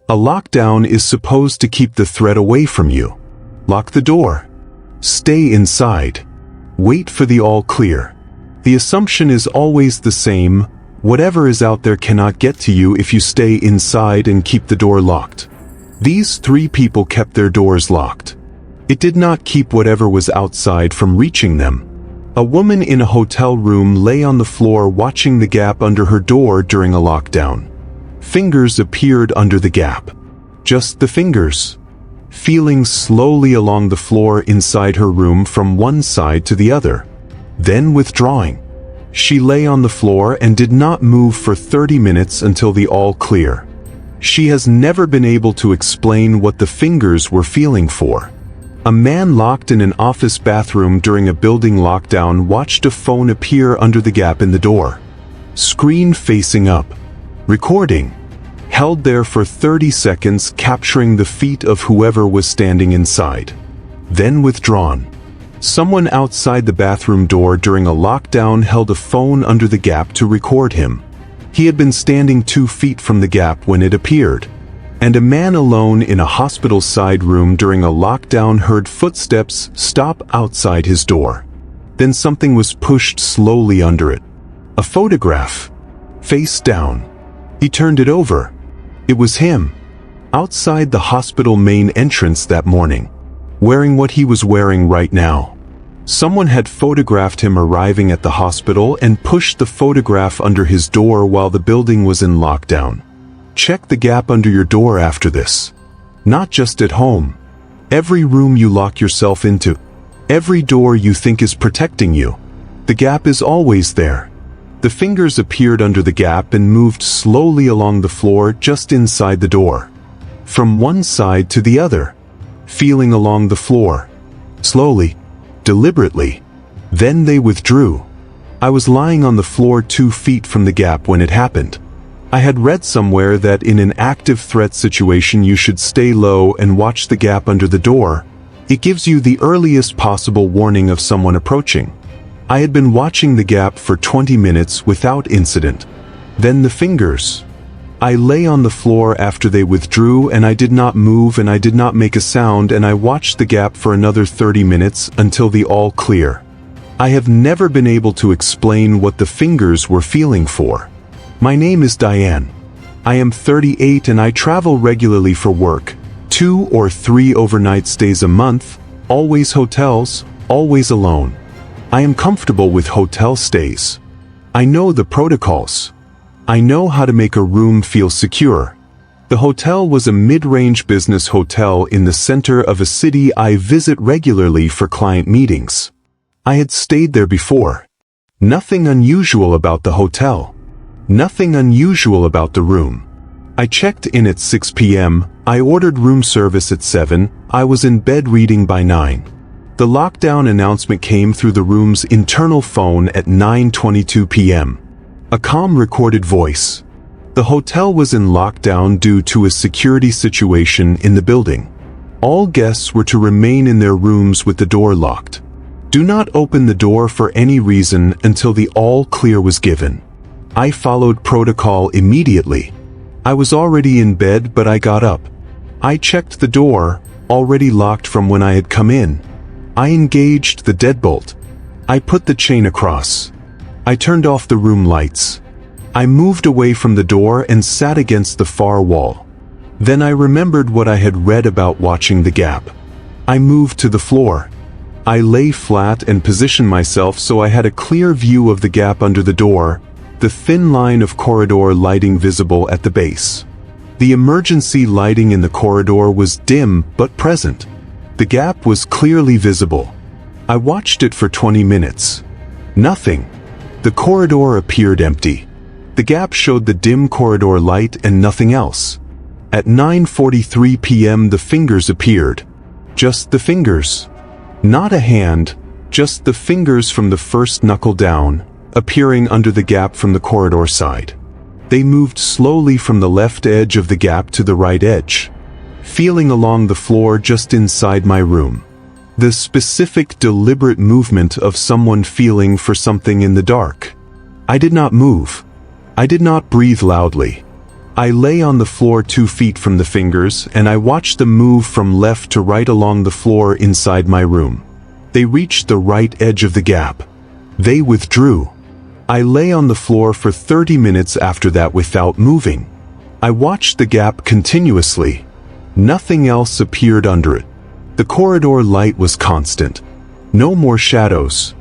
A lockdown is supposed to keep the threat away from you. Lock the door. Stay inside. Wait for the all clear. The assumption is always the same: whatever is out there cannot get to you if you stay inside and keep the door locked. These three people kept their doors locked. It did not keep whatever was outside from reaching them. A woman in a hotel room lay on the floor watching the gap under her door during a lockdown. Fingers appeared under the gap. Just the fingers. Feeling slowly along the floor inside her room from one side to the other. Then withdrawing. She lay on the floor and did not move for 30 minutes until the all clear. She has never been able to explain what the fingers were feeling for. A man locked in an office bathroom during a building lockdown watched a phone appear under the gap in the door. Screen facing up. Recording. Held there for 30 seconds, capturing the feet of whoever was standing inside. Then withdrawn. Someone outside the bathroom door during a lockdown held a phone under the gap to record him. He had been standing 2 feet from the gap when it appeared. And a man alone in a hospital side room during a lockdown heard footsteps stop outside his door. Then something was pushed slowly under it. A photograph. Face down. He turned it over. It was him. Outside the hospital main entrance that morning. Wearing what he was wearing right now. Someone had photographed him arriving at the hospital and pushed the photograph under his door while the building was in lockdown. Check the gap under your door after this. Not just at home. Every room you lock yourself into. Every door you think is protecting you. The gap is always there. The fingers appeared under the gap and moved slowly along the floor just inside the door. From one side to the other. Feeling along the floor. Slowly. Deliberately. Then they withdrew. I was lying on the floor 2 feet from the gap when it happened. I had read somewhere that in an active threat situation you should stay low and watch the gap under the door. It gives you the earliest possible warning of someone approaching. I had been watching the gap for 20 minutes without incident. Then the fingers. I lay on the floor after they withdrew and I did not move and I did not make a sound, and I watched the gap for another 30 minutes until the all clear. I have never been able to explain what the fingers were feeling for. My name is Diane. I am 38 and I travel regularly for work. 2 or 3 overnight stays a month, always hotels, always alone. I am comfortable with hotel stays. I know the protocols. I know how to make a room feel secure. The hotel was a mid-range business hotel in the center of a city I visit regularly for client meetings. I had stayed there before. Nothing unusual about the hotel. Nothing unusual about the room. I checked in at 6 p.m., I ordered room service at 7, I was in bed reading by 9. The lockdown announcement came through the room's internal phone at 9:22 p.m. A calm recorded voice. The hotel was in lockdown due to a security situation in the building. All guests were to remain in their rooms with the door locked. Do not open the door for any reason until the all clear was given. I followed protocol immediately. I was already in bed, but I got up. I checked the door, already locked from when I had come in. I engaged the deadbolt. I put the chain across. I turned off the room lights. I moved away from the door and sat against the far wall. Then I remembered what I had read about watching the gap. I moved to the floor. I lay flat and positioned myself so I had a clear view of the gap under the door, the thin line of corridor lighting visible at the base. The emergency lighting in the corridor was dim but present. The gap was clearly visible. I watched it for 20 minutes. Nothing. The corridor appeared empty. The gap showed the dim corridor light and nothing else. At 9:43 p.m. the fingers appeared. Just the fingers. Not a hand, just the fingers from the first knuckle down, appearing under the gap from the corridor side. They moved slowly from the left edge of the gap to the right edge, feeling along the floor just inside my room. The specific, deliberate movement of someone feeling for something in the dark. I did not move. I did not breathe loudly. I lay on the floor 2 feet from the fingers and I watched them move from left to right along the floor inside my room. They reached the right edge of the gap. They withdrew. I lay on the floor for 30 minutes after that without moving. I watched the gap continuously. Nothing else appeared under it. The corridor light was constant. No more shadows.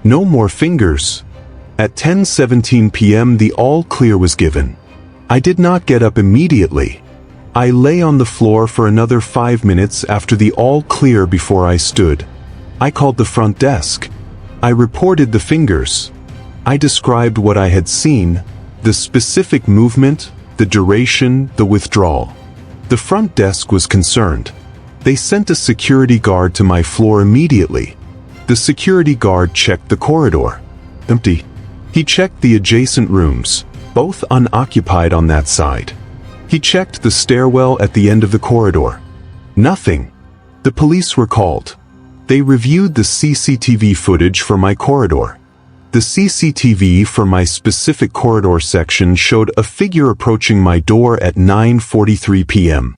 No more fingers. At 10:17 p.m. the all clear was given. I did not get up immediately. I lay on the floor for another 5 minutes after the all clear before I stood. I called the front desk. I reported the fingers. I described what I had seen, the specific movement, the duration, the withdrawal. The front desk was concerned. They sent a security guard to my floor immediately. The security guard checked the corridor. Empty. He checked the adjacent rooms, both unoccupied on that side. He checked the stairwell at the end of the corridor. Nothing. The police were called. They reviewed the CCTV footage for my corridor. The CCTV for my specific corridor section showed a figure approaching my door at 9:43 p.m.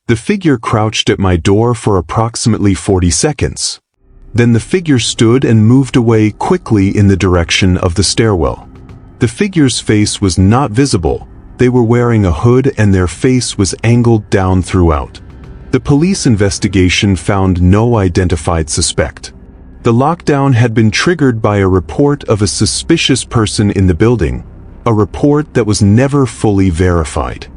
The figure crouched at my door for approximately 40 seconds. Then the figure stood and moved away quickly in the direction of the stairwell. The figure's face was not visible. They were wearing a hood and their face was angled down throughout. The police investigation found no identified suspect. The lockdown had been triggered by a report of a suspicious person in the building, a report that was never fully verified.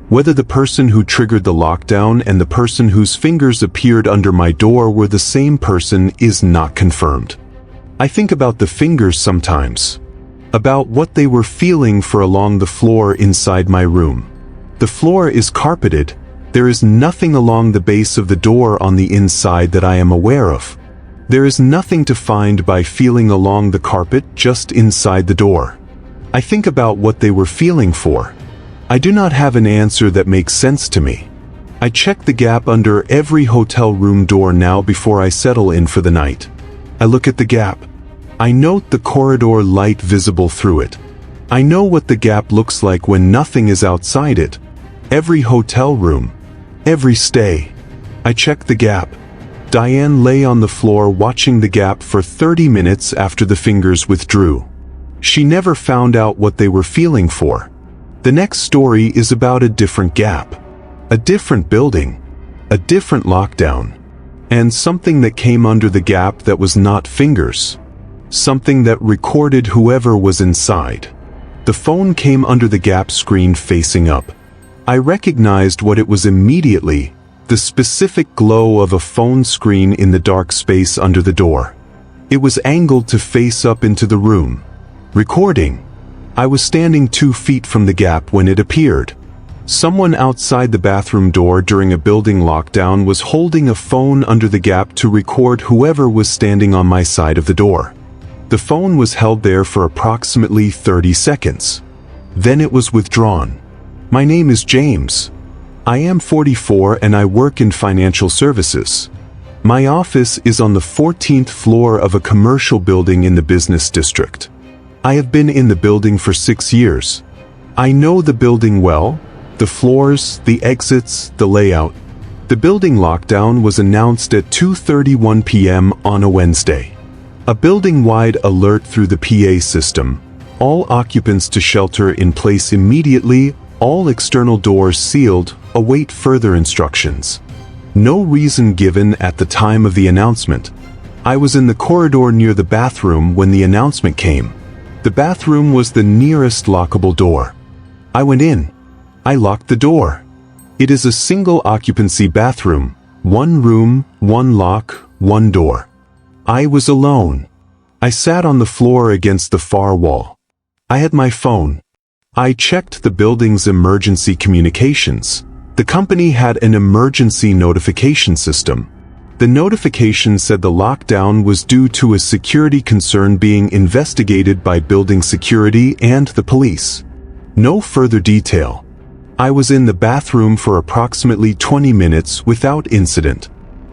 Whether the person who triggered the lockdown and the person whose fingers appeared under my door were the same person is not confirmed. I think about the fingers sometimes, about what they were feeling for along the floor inside my room. The floor is carpeted. There is nothing along the base of the door on the inside that I am aware of. There is nothing to find by feeling along the carpet just inside the door. I think about what they were feeling for. I do not have an answer that makes sense to me. I check the gap under every hotel room door now before I settle in for the night. I look at the gap. I note the corridor light visible through it. I know what the gap looks like when nothing is outside it. Every hotel room. Every stay. I check the gap. Diane lay on the floor watching the gap for 30 minutes after the fingers withdrew. She never found out what they were feeling for. The next story is about a different gap, a different building, a different lockdown, and something that came under the gap that was not fingers, something that recorded whoever was inside. The phone came under the gap screen facing up. I recognized what it was immediately, the specific glow of a phone screen in the dark space under the door. It was angled to face up into the room. Recording. I was standing 2 feet from the gap when it appeared. Someone outside the bathroom door during a building lockdown was holding a phone under the gap to record whoever was standing on my side of the door. The phone was held there for approximately 30 seconds. Then it was withdrawn. My name is James. I am 44 and I work in financial services. My office is on the 14th floor of a commercial building in the business district. I have been in the building for 6 years. I know the building well, the floors, the exits, the layout. The building lockdown was announced at 2:31 p.m. on a Wednesday. A building-wide alert through the PA system. All occupants to shelter in place immediately, all external doors sealed, await further instructions. No reason given at the time of the announcement. I was in the corridor near the bathroom when the announcement came. The bathroom was the nearest lockable door. I went in. I locked the door. It is a single occupancy bathroom, 1 room, 1 lock, 1 door. I was alone. I sat on the floor against the far wall. I had my phone. I checked the building's emergency communications. The company had an emergency notification system. The notification said the lockdown was due to a security concern being investigated by building security and the police. No further detail. I was in the bathroom for approximately 20 minutes without incident.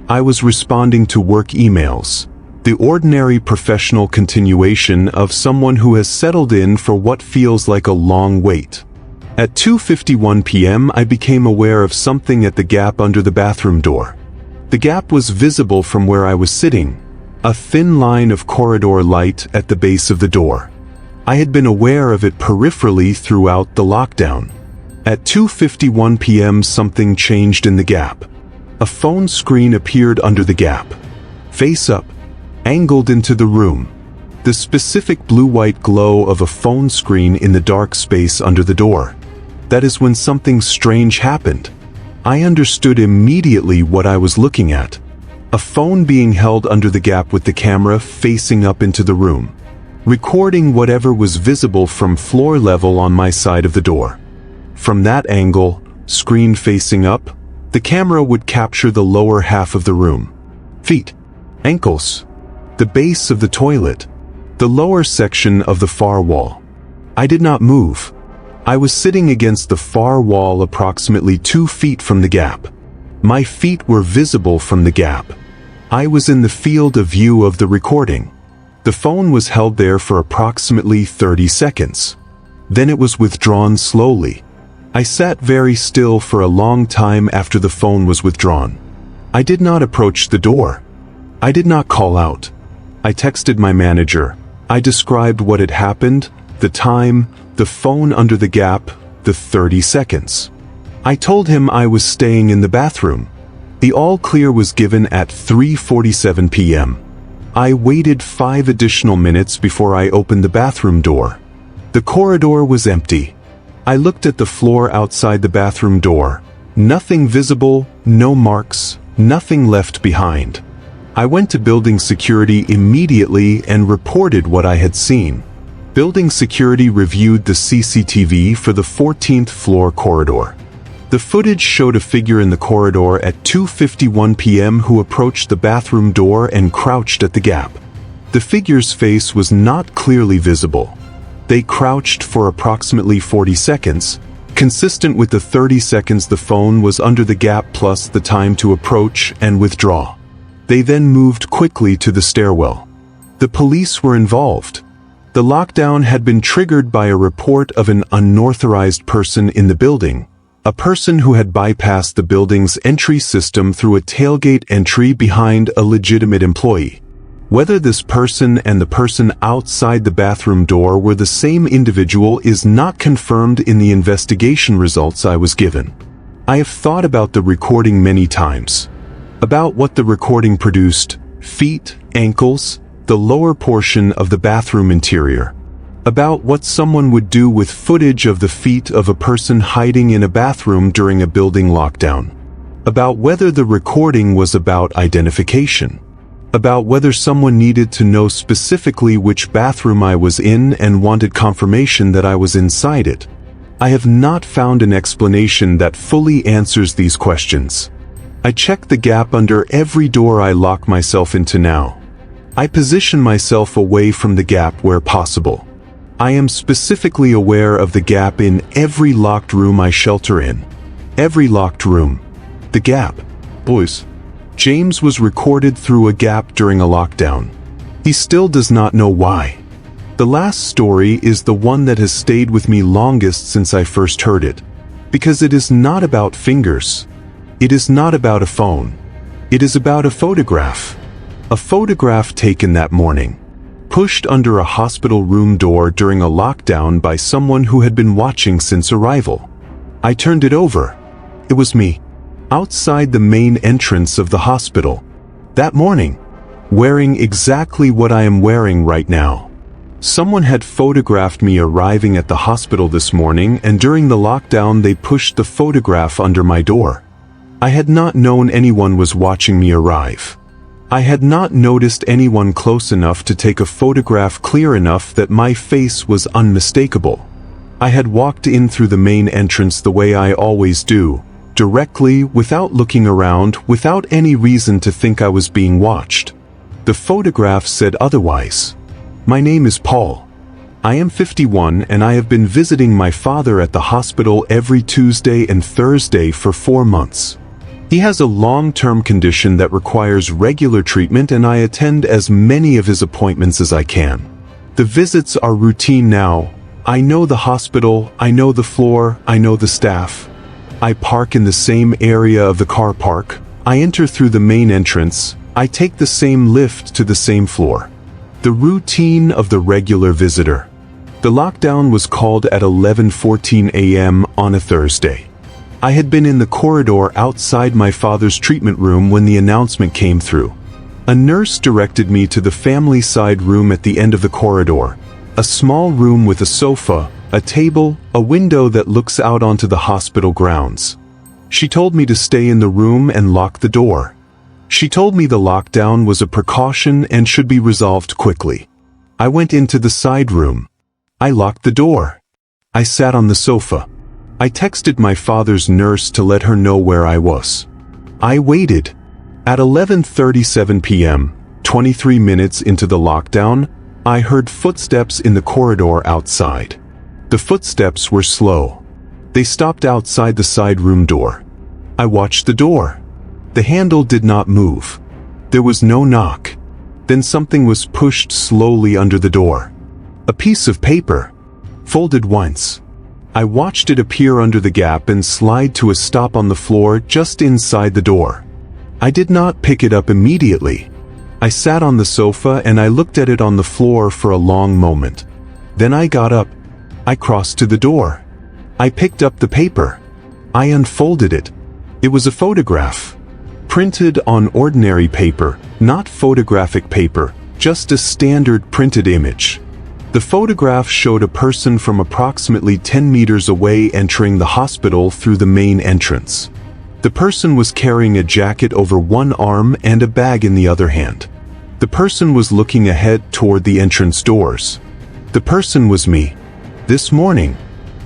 I was responding to work emails, the ordinary professional continuation of someone who has settled in for what feels like a long wait. At 2:51 p.m. I became aware of something at the gap under the bathroom door. The gap was visible from where I was sitting, a thin line of corridor light at the base of the door. I had been aware of it peripherally throughout the lockdown. At 2:51 p.m. something changed in the gap. A phone screen appeared under the gap. Face up, angled into the room. The specific blue-white glow of a phone screen in the dark space under the door. That is when something strange happened. I understood immediately what I was looking at. A phone being held under the gap with the camera facing up into the room, recording whatever was visible from floor level on my side of the door. From that angle, screen facing up, the camera would capture the lower half of the room. Feet, ankles, the base of the toilet, the lower section of the far wall. I did not move. I was sitting against the far wall approximately 2 feet from the gap. My feet were visible from the gap. I was in the field of view of the recording. The phone was held there for approximately 30 seconds. Then it was withdrawn slowly. I sat very still for a long time after the phone was withdrawn. I did not approach the door. I did not call out. I texted my manager. I described what had happened, the time, the phone under the gap, the 30 seconds. I told him I was staying in the bathroom. The all clear was given at 3:47 p.m. I waited 5 additional minutes before I opened the bathroom door. The corridor was empty. I looked at the floor outside the bathroom door. Nothing visible, no marks, nothing left behind. I went to building security immediately and reported what I had seen. Building security reviewed the CCTV for the 14th floor corridor. The footage showed a figure in the corridor at 2:51 p.m. who approached the bathroom door and crouched at the gap. The figure's face was not clearly visible. They crouched for approximately 40 seconds, consistent with the 30 seconds the phone was under the gap plus the time to approach and withdraw. They then moved quickly to the stairwell. The police were involved. The lockdown had been triggered by a report of an unauthorized person in the building, a person who had bypassed the building's entry system through a tailgate entry behind a legitimate employee. Whether this person and the person outside the bathroom door were the same individual is not confirmed in the investigation results I was given. I have thought about the recording many times. About what the recording produced: feet, ankles, the lower portion of the bathroom interior. About what someone would do with footage of the feet of a person hiding in a bathroom during a building lockdown. About whether the recording was about identification. About whether someone needed to know specifically which bathroom I was in and wanted confirmation that I was inside it. I have not found an explanation that fully answers these questions. I check the gap under every door I lock myself into now. I position myself away from the gap where possible. I am specifically aware of the gap in every locked room I shelter in. Every locked room. The gap. Boys. James was recorded through a gap during a lockdown. He still does not know why. The last story is the one that has stayed with me longest since I first heard it. Because it is not about fingers. It is not about a phone. It is about a photograph. A photograph taken that morning. Pushed under a hospital room door during a lockdown by someone who had been watching since arrival. I turned it over. It was me. Outside the main entrance of the hospital. That morning. Wearing exactly what I am wearing right now. Someone had photographed me arriving at the hospital this morning, and during the lockdown they pushed the photograph under my door. I had not known anyone was watching me arrive. I had not noticed anyone close enough to take a photograph clear enough that my face was unmistakable. I had walked in through the main entrance the way I always do, directly, without looking around, without any reason to think I was being watched. The photograph said otherwise. My name is Paul. I am 51 and I have been visiting my father at the hospital every Tuesday and Thursday for 4 months. He has a long-term condition that requires regular treatment and I attend as many of his appointments as I can. The visits are routine now. I know the hospital, I know the floor, I know the staff. I park in the same area of the car park. I enter through the main entrance. I take the same lift to the same floor. The routine of the regular visitor. The lockdown was called at 11:14 a.m. on a Thursday. I had been in the corridor outside my father's treatment room when the announcement came through. A nurse directed me to the family side room at the end of the corridor, a small room with a sofa, a table, a window that looks out onto the hospital grounds. She told me to stay in the room and lock the door. She told me the lockdown was a precaution and should be resolved quickly. I went into the side room. I locked the door. I sat on the sofa. I texted my father's nurse to let her know where I was. I waited. At 11:37 p.m., 23 minutes into the lockdown, I heard footsteps in the corridor outside. The footsteps were slow. They stopped outside the side room door. I watched the door. The handle did not move. There was no knock. Then something was pushed slowly under the door. A piece of paper, folded once. I watched it appear under the gap and slide to a stop on the floor just inside the door. I did not pick it up immediately. I sat on the sofa and I looked at it on the floor for a long moment. Then I got up. I crossed to the door. I picked up the paper. I unfolded it. It was a photograph. Printed on ordinary paper, not photographic paper, just a standard printed image. The photograph showed a person from approximately 10 meters away entering the hospital through the main entrance. The person was carrying a jacket over one arm and a bag in the other hand. The person was looking ahead toward the entrance doors. The person was me. This morning,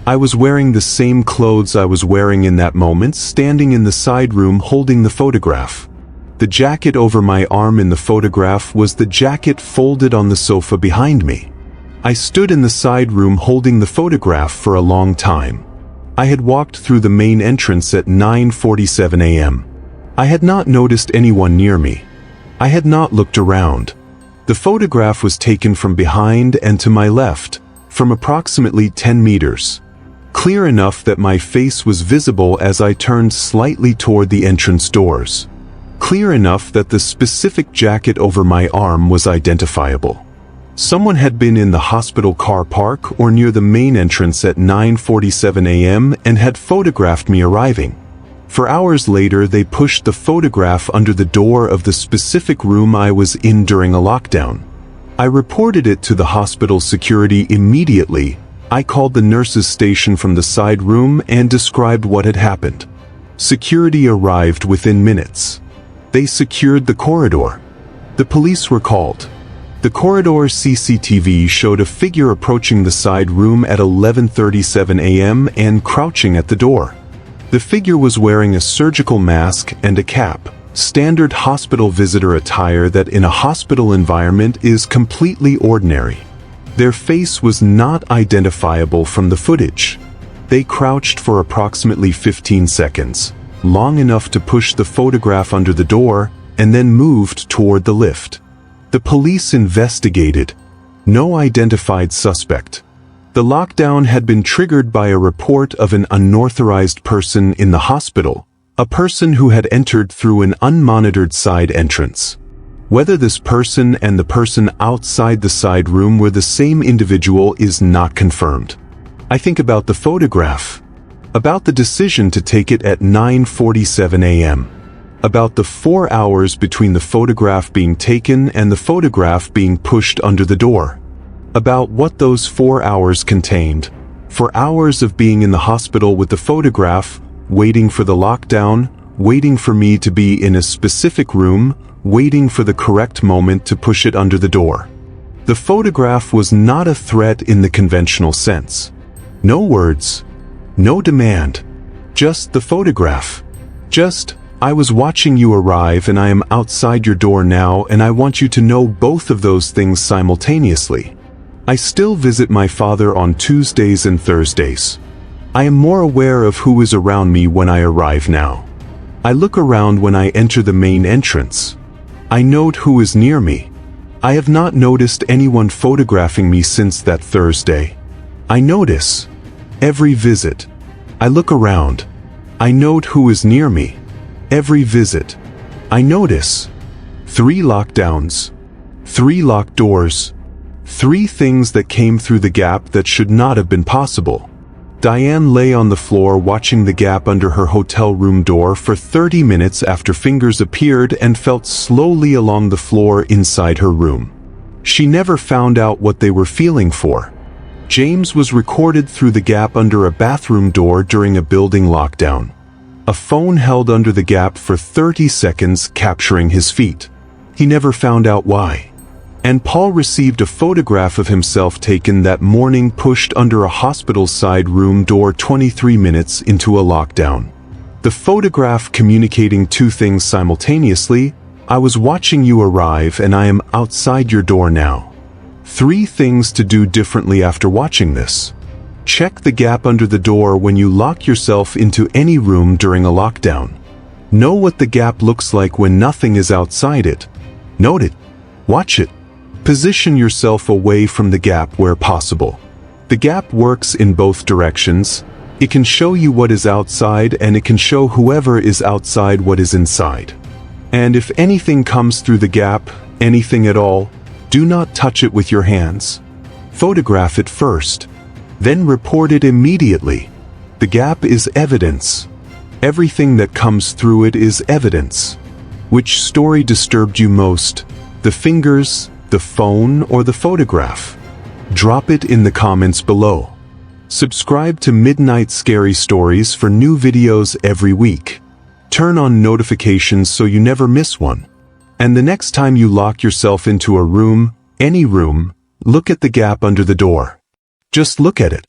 I was wearing the same clothes I was wearing in that moment, standing in the side room holding the photograph. The jacket over my arm in the photograph was the jacket folded on the sofa behind me. I stood in the side room holding the photograph for a long time. I had walked through the main entrance at 9:47 a.m. I had not noticed anyone near me. I had not looked around. The photograph was taken from behind and to my left, from approximately 10 meters. Clear enough that my face was visible as I turned slightly toward the entrance doors. Clear enough that the specific jacket over my arm was identifiable. Someone had been in the hospital car park or near the main entrance at 9:47 a.m. and had photographed me arriving. For hours later, they pushed the photograph under the door of the specific room I was in during a lockdown. I reported it to the hospital security immediately. I called the nurses' station from the side room and described what had happened. Security arrived within minutes. They secured the corridor. The police were called. The corridor CCTV showed a figure approaching the side room at 11:37 a.m. and crouching at the door. The figure was wearing a surgical mask and a cap, standard hospital visitor attire that in a hospital environment is completely ordinary. Their face was not identifiable from the footage. They crouched for approximately 15 seconds, long enough to push the photograph under the door, and then moved toward the lift. The police investigated. No identified suspect. The lockdown had been triggered by a report of an unauthorized person in the hospital, a person who had entered through an unmonitored side entrance. Whether this person and the person outside the side room were the same individual is not confirmed. I think about the photograph, about the decision to take it at 9:47 a.m., about the 4 hours between the photograph being taken and the photograph being pushed under the door, about what those 4 hours contained. For hours of being in the hospital with the photograph, waiting for the lockdown, waiting for me to be in a specific room, waiting for the correct moment to push it under the door. The photograph was not a threat in the conventional sense. No words, no demand, just the photograph. Just, I was watching you arrive and I am outside your door now and I want you to know both of those things simultaneously. I still visit my father on Tuesdays and Thursdays. I am more aware of who is around me when I arrive now. I look around when I enter the main entrance. I note who is near me. I have not noticed anyone photographing me since that Thursday. I notice. Every visit. I look around. I note who is near me. Every visit. I notice. 3 lockdowns. 3 locked doors. 3 things that came through the gap that should not have been possible. Diane lay on the floor watching the gap under her hotel room door for 30 minutes after fingers appeared and felt slowly along the floor inside her room. She never found out what they were feeling for. James was recorded through the gap under a bathroom door during a building lockdown. A phone held under the gap for 30 seconds, capturing his feet. He never found out why. And Paul received a photograph of himself taken that morning pushed under a hospital side room door 23 minutes into a lockdown. The photograph communicating 2 things simultaneously: I was watching you arrive and I am outside your door now. 3 things to do differently after watching this. Check the gap under the door when you lock yourself into any room during a lockdown. Know what the gap looks like when nothing is outside it. Note it. Watch it. Position yourself away from the gap where possible. The gap works in both directions. It can show you what is outside, and it can show whoever is outside what is inside. And if anything comes through the gap, anything at all, do not touch it with your hands. Photograph it first. Then report it immediately. The gap is evidence. Everything that comes through it is evidence. Which story disturbed you most? The fingers, the phone, or the photograph? Drop it in the comments below. Subscribe to Midnight Scary Stories for new videos every week. Turn on notifications so you never miss one. And the next time you lock yourself into a room, any room, look at the gap under the door. Just look at it.